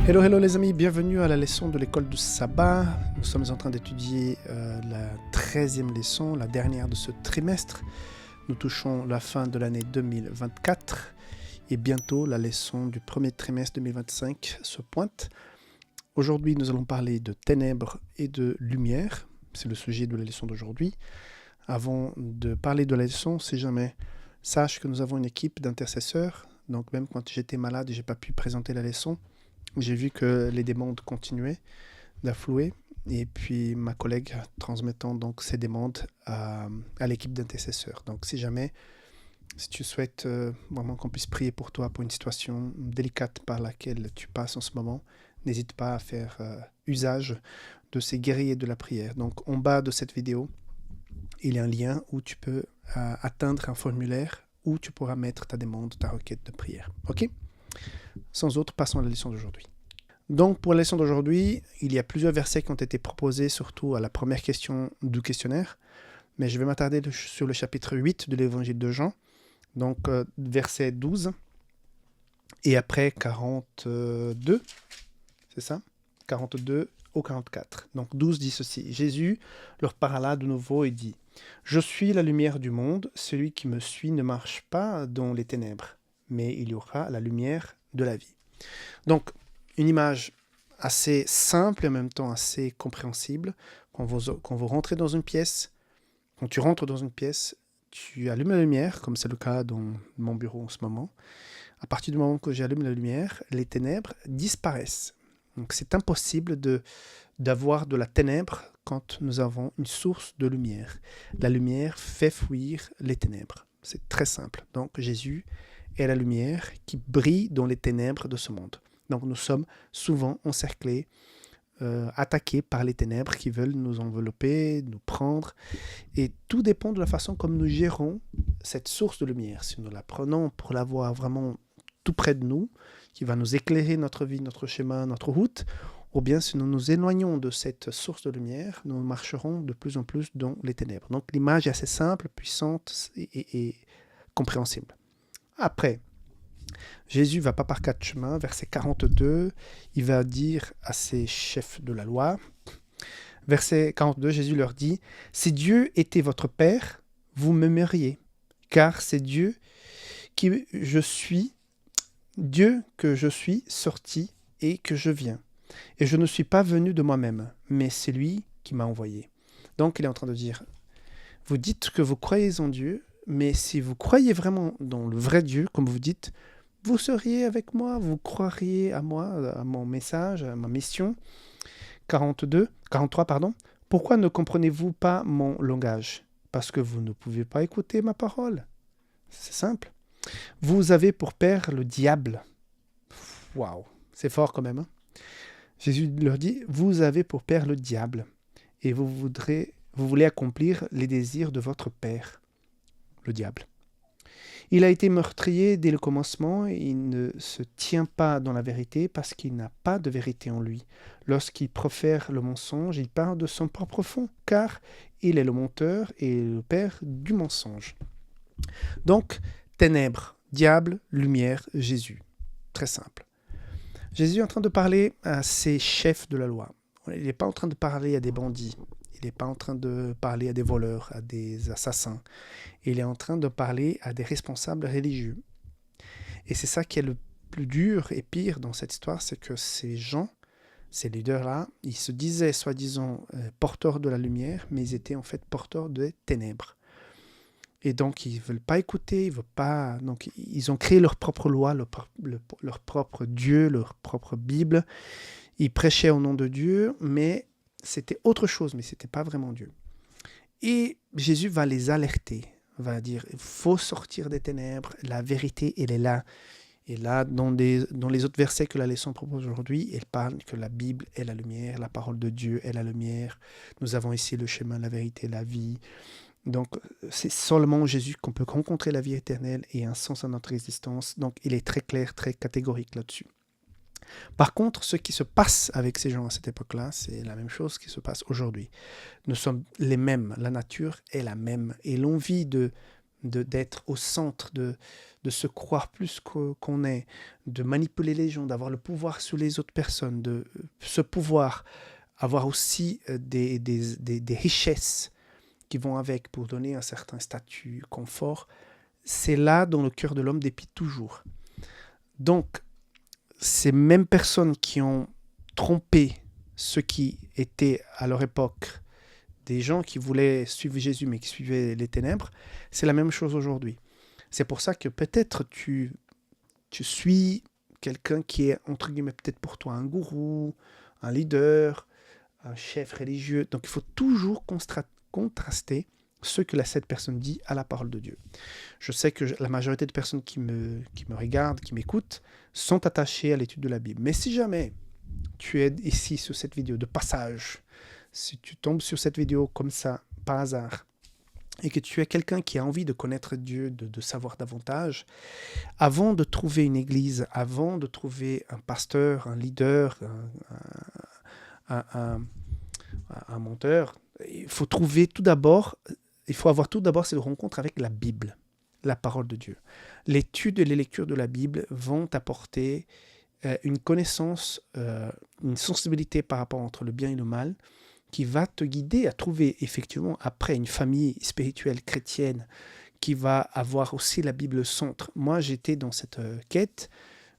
Hello, hello les amis, bienvenue à la leçon de l'école du sabbat. Nous sommes en train d'étudier la 13e leçon, la dernière de ce trimestre. Nous touchons la fin de l'année 2024 et bientôt la leçon du premier trimestre 2025 se pointe. Aujourd'hui, nous allons parler de ténèbres et de lumière. C'est le sujet de la leçon d'aujourd'hui. Avant de parler de la leçon, si jamais, sache que nous avons une équipe d'intercesseurs. Donc même quand j'étais malade et je n'ai pas pu présenter la leçon, j'ai vu que les demandes continuaient d'affluer et puis ma collègue transmettant donc ces demandes à l'équipe d'intercesseurs. Donc si tu souhaites vraiment qu'on puisse prier pour toi pour une situation délicate par laquelle tu passes en ce moment, n'hésite pas à faire usage de ces guerriers de la prière. Donc en bas de cette vidéo, il y a un lien où tu peux atteindre un formulaire où tu pourras mettre ta demande, ta requête de prière. Ok ? Sans autre, passons à la leçon d'aujourd'hui. Donc, pour la leçon d'aujourd'hui, il y a plusieurs versets qui ont été proposés, surtout à la première question du questionnaire. Mais je vais m'attarder sur le chapitre 8 de l'évangile de Jean. Donc, verset 12. Et après 42, c'est ça ? 42 au 44. Donc, 12 dit ceci. Jésus leur parla de nouveau et dit : « Je suis la lumière du monde. Celui qui me suit ne marche pas dans les ténèbres, mais il y aura la lumière de la vie. » Donc, une image assez simple et en même temps assez compréhensible. Quand vous rentrez dans une pièce, quand tu rentres dans une pièce, tu allumes la lumière, comme c'est le cas dans mon bureau en ce moment. À partir du moment que j'allume la lumière, les ténèbres disparaissent. Donc, c'est impossible d'avoir de la ténèbre quand nous avons une source de lumière. La lumière fait fuir les ténèbres. C'est très simple. Donc, Jésus est la lumière qui brille dans les ténèbres de ce monde. Donc nous sommes souvent encerclés, attaqués par les ténèbres qui veulent nous envelopper, nous prendre. Et tout dépend de la façon comme nous gérons cette source de lumière. Si nous la prenons pour l'avoir vraiment tout près de nous, qui va nous éclairer notre vie, notre chemin, notre route, ou bien si nous nous éloignons de cette source de lumière, nous marcherons de plus en plus dans les ténèbres. Donc l'image est assez simple, puissante et compréhensible. Après, Jésus ne va pas par quatre chemins. Verset 42, il va dire à ses chefs de la loi, verset 42, Jésus leur dit : « Si Dieu était votre Père, vous m'aimeriez, car c'est Dieu que je suis sorti et que je viens. Et je ne suis pas venu de moi-même, mais c'est lui qui m'a envoyé. » Donc il est en train de dire, vous dites que vous croyez en Dieu, mais si vous croyez vraiment dans le vrai Dieu, comme vous dites, vous seriez avec moi, vous croiriez à moi, à mon message, à ma mission. 43, pardon. Pourquoi ne comprenez-vous pas mon langage ? Parce que vous ne pouvez pas écouter ma parole. C'est simple. Vous avez pour père le diable. Waouh, c'est fort quand même. Hein ? Jésus leur dit, vous avez pour père le diable, et vous voulez accomplir les désirs de votre père, le diable. Il a été meurtrier dès le commencement et il ne se tient pas dans la vérité parce qu'il n'a pas de vérité en lui. Lorsqu'il profère le mensonge, il parle de son propre fond, car il est le menteur et le père du mensonge. Donc, ténèbres, diable, lumière, Jésus. Très simple. Jésus est en train de parler à ses chefs de la loi. Il n'est pas en train de parler à des bandits. Il n'est pas en train de parler à des voleurs, à des assassins. Il est en train de parler à des responsables religieux. Et c'est ça qui est le plus dur et pire dans cette histoire, c'est que ces gens, ces leaders-là, ils se disaient soi-disant porteurs de la lumière, mais ils étaient en fait porteurs des ténèbres. Et donc, ils ne veulent pas écouter, donc ils ont créé leur propre loi, leur propre Dieu, leur propre Bible. Ils prêchaient au nom de Dieu, mais c'était autre chose, mais ce n'était pas vraiment Dieu. Et Jésus va les alerter, va dire, il faut sortir des ténèbres, la vérité, elle est là. Et là, dans les autres versets que la leçon propose aujourd'hui, elle parle que la Bible est la lumière, la parole de Dieu est la lumière. Nous avons ici le chemin, la vérité, la vie. Donc, c'est seulement en Jésus qu'on peut rencontrer la vie éternelle et un sens à notre existence. Donc, il est très clair, très catégorique là-dessus. Par contre, ce qui se passe avec ces gens à cette époque-là, c'est la même chose qui se passe aujourd'hui. Nous sommes les mêmes, la nature est la même. Et l'envie de d'être au centre, de se croire plus qu'on est, de manipuler les gens, d'avoir le pouvoir sur les autres personnes, de ce pouvoir, avoir aussi des richesses qui vont avec pour donner un certain statut, confort, c'est là dont le cœur de l'homme dépite toujours. Donc, ces mêmes personnes qui ont trompé ceux qui étaient à leur époque des gens qui voulaient suivre Jésus mais qui suivaient les ténèbres, c'est la même chose aujourd'hui. C'est pour ça que peut-être tu suis quelqu'un qui est, entre guillemets, peut-être pour toi un gourou, un leader, un chef religieux. Donc il faut toujours contraster ce que cette personne dit à la parole de Dieu. Je sais que la majorité de personnes qui me regardent, qui m'écoutent, sont attachées à l'étude de la Bible. Mais si jamais tu es ici sur cette vidéo de passage, si tu tombes sur cette vidéo comme ça, par hasard, et que tu es quelqu'un qui a envie de connaître Dieu, de savoir davantage, avant de trouver une église, avant de trouver un pasteur, un leader, un menteur, il faut avoir tout d'abord cette rencontre avec la Bible, la parole de Dieu. L'étude et les lectures de la Bible vont t'apporter une connaissance, une sensibilité par rapport entre le bien et le mal, qui va te guider à trouver effectivement après une famille spirituelle chrétienne qui va avoir aussi la Bible au centre. Moi, j'étais dans cette quête,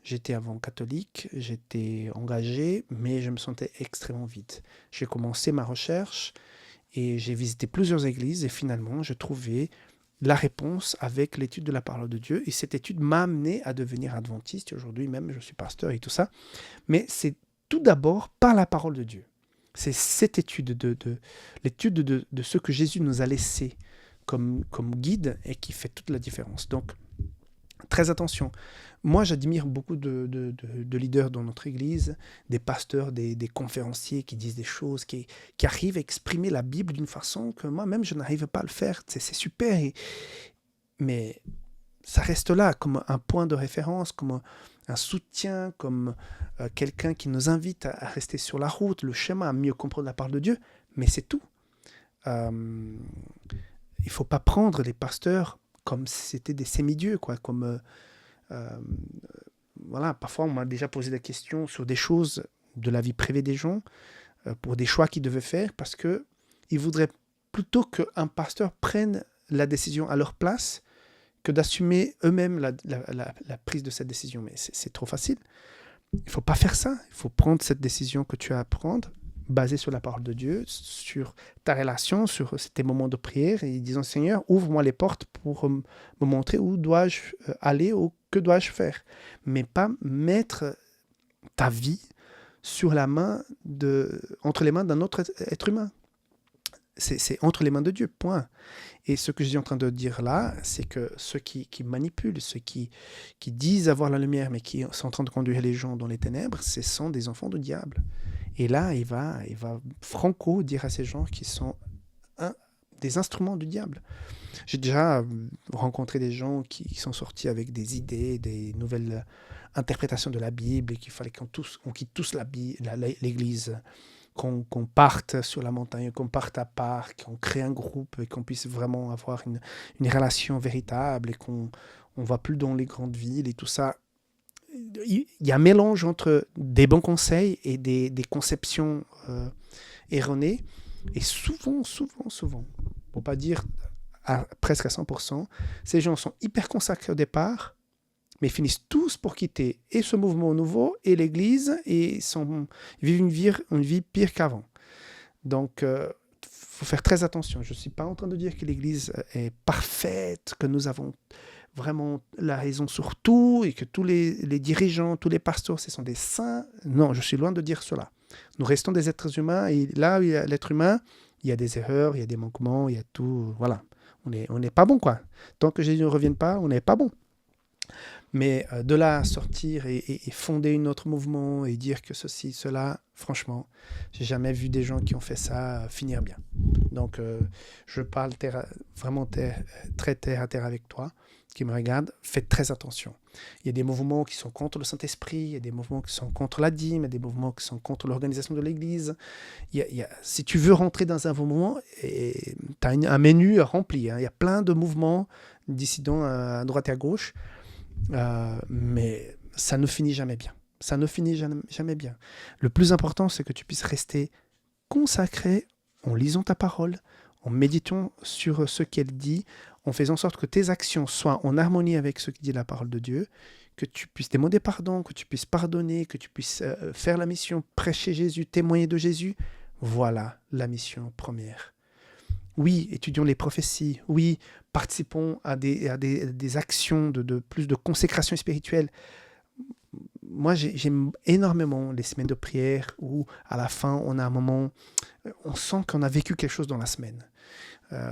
j'étais avant catholique, j'étais engagé, mais je me sentais extrêmement vide. J'ai commencé ma recherche et j'ai visité plusieurs églises et finalement, je trouvais la réponse avec l'étude de la parole de Dieu. Et cette étude m'a amené à devenir adventiste. Aujourd'hui même, je suis pasteur et tout ça. Mais c'est tout d'abord par la parole de Dieu. C'est cette étude, l'étude de ce que Jésus nous a laissé comme guide et qui fait toute la différence. Donc, très attention. Moi, j'admire beaucoup de leaders dans notre église, des pasteurs, des conférenciers qui disent des choses, qui arrivent à exprimer la Bible d'une façon que moi-même, je n'arrive pas à le faire. C'est super. Mais ça reste là comme un point de référence, comme un soutien, comme quelqu'un qui nous invite à rester sur la route, le chemin, à mieux comprendre la parole de Dieu. Mais c'est tout. Il ne faut pas prendre les pasteurs comme si c'était des semi-dieux, quoi, comme... voilà, parfois on m'a déjà posé des questions sur des choses de la vie privée des gens, pour des choix qu'ils devaient faire, parce qu'ils voudraient plutôt qu'un pasteur prenne la décision à leur place que d'assumer eux-mêmes la prise de cette décision. Mais c'est trop facile. Il ne faut pas faire ça. Il faut prendre cette décision que tu as à prendre, basée sur la parole de Dieu, sur ta relation, sur tes moments de prière, et disant, Seigneur, ouvre-moi les portes pour me montrer où dois-je aller ou que dois-je faire. Mais pas mettre ta vie entre les mains d'un autre être humain. C'est entre les mains de Dieu, point. Et ce que je suis en train de dire là, c'est que ceux qui manipulent, ceux qui disent avoir la lumière, mais qui sont en train de conduire les gens dans les ténèbres, ce sont des enfants du diable. Et là, il va franco dire à ces gens qui sont des instruments du diable. J'ai déjà rencontré des gens qui sont sortis avec des idées, des nouvelles interprétations de la Bible, et qu'il fallait qu'on quitte tous l'église, qu'on parte sur la montagne, qu'on parte à part, qu'on crée un groupe et qu'on puisse vraiment avoir une relation véritable et qu'on ne va plus dans les grandes villes et tout ça. Il y a un mélange entre des bons conseils et des conceptions erronées. Et souvent, pour ne pas dire presque à 100%, ces gens sont hyper consacrés au départ, mais finissent tous pour quitter et ce mouvement nouveau et l'Église et vivent une vie pire qu'avant. Donc, faut faire très attention. Je ne suis pas en train de dire que l'Église est parfaite, que nous avons vraiment la raison sur tout et que tous les dirigeants, tous les pasteurs, ce sont des saints. Non, je suis loin de dire cela. Nous restons des êtres humains et là où il y a l'être humain, il y a des erreurs, il y a des manquements, il y a tout. Voilà. On n'est pas bon, quoi. Tant que Jésus ne revienne pas, on n'est pas bon. Mais de là à sortir et fonder un autre mouvement et dire que ceci, cela, franchement, j'ai jamais vu des gens qui ont fait ça finir bien. Donc, je parle vraiment très terre à terre avec toi. qui me regarde, faites très attention. Il y a des mouvements qui sont contre le Saint-Esprit, il y a des mouvements qui sont contre la dîme, il y a des mouvements qui sont contre l'organisation de l'Église. Si tu veux rentrer dans un mouvement, tu as un menu rempli. Il y a plein de mouvements dissidents à droite et à gauche, mais ça ne finit jamais bien. Ça ne finit jamais bien. Le plus important, c'est que tu puisses rester consacré en lisant ta parole, en méditant sur ce qu'elle dit, en faisant en sorte que tes actions soient en harmonie avec ce que dit la parole de Dieu, que tu puisses demander pardon, que tu puisses pardonner, que tu puisses faire la mission, prêcher Jésus, témoigner de Jésus. Voilà la mission première. Oui, étudions les prophéties. Oui, participons à des actions de plus de consécration spirituelle. Moi, j'aime énormément les semaines de prière où, à la fin, on a un moment, on sent qu'on a vécu quelque chose dans la semaine.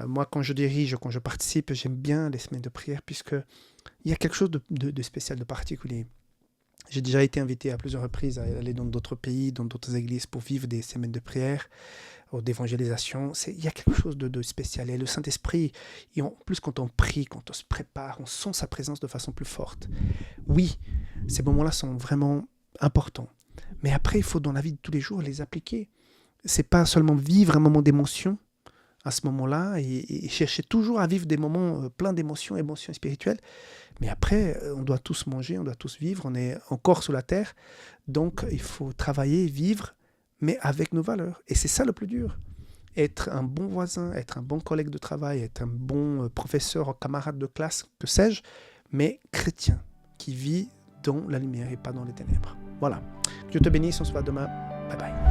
Moi, quand je dirige, quand je participe, j'aime bien les semaines de prière puisqu'il y a quelque chose de spécial, de particulier. J'ai déjà été invité à plusieurs reprises à aller dans d'autres pays, dans d'autres églises pour vivre des semaines de prière ou d'évangélisation. Il y a quelque chose de spécial. Et le Saint-Esprit, et en plus quand on prie, quand on se prépare, on sent sa présence de façon plus forte. Oui, ces moments-là sont vraiment importants. Mais après, il faut dans la vie de tous les jours les appliquer. C'est pas seulement vivre un moment d'émotion à ce moment-là et chercher toujours à vivre des moments pleins d'émotions, émotions spirituelles. Mais après, on doit tous manger, on doit tous vivre, on est encore sur la terre. Donc, il faut travailler, vivre, mais avec nos valeurs. Et c'est ça le plus dur. Être un bon voisin, être un bon collègue de travail, être un bon professeur, camarade de classe, que sais-je, mais chrétien, qui vit dans la lumière et pas dans les ténèbres. Voilà. Que Dieu te bénisse, on se voit demain. Bye bye.